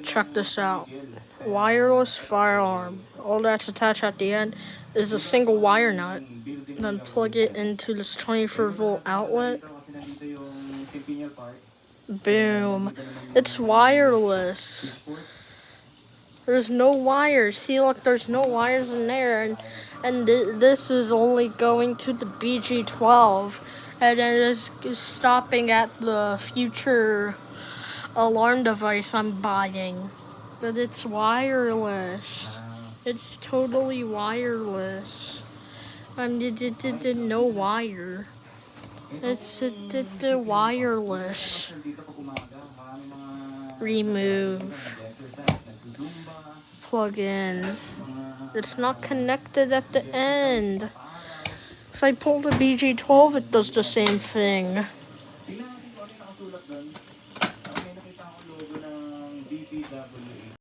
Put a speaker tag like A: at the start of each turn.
A: Check this out. Wireless firearm. All that's attached at the end is a single wire nut. Then plug it into this 24-volt outlet. Boom. It's wireless. There's no wires. See, look, there's no wires in there. And this is only going to the BG12. And then it's stopping at the future alarm device I'm buying. But it's wireless. It's totally wireless. No wire. It's wireless. Remove. Plug in. It's not connected at the end. If I pull the BG12, it does the same thing.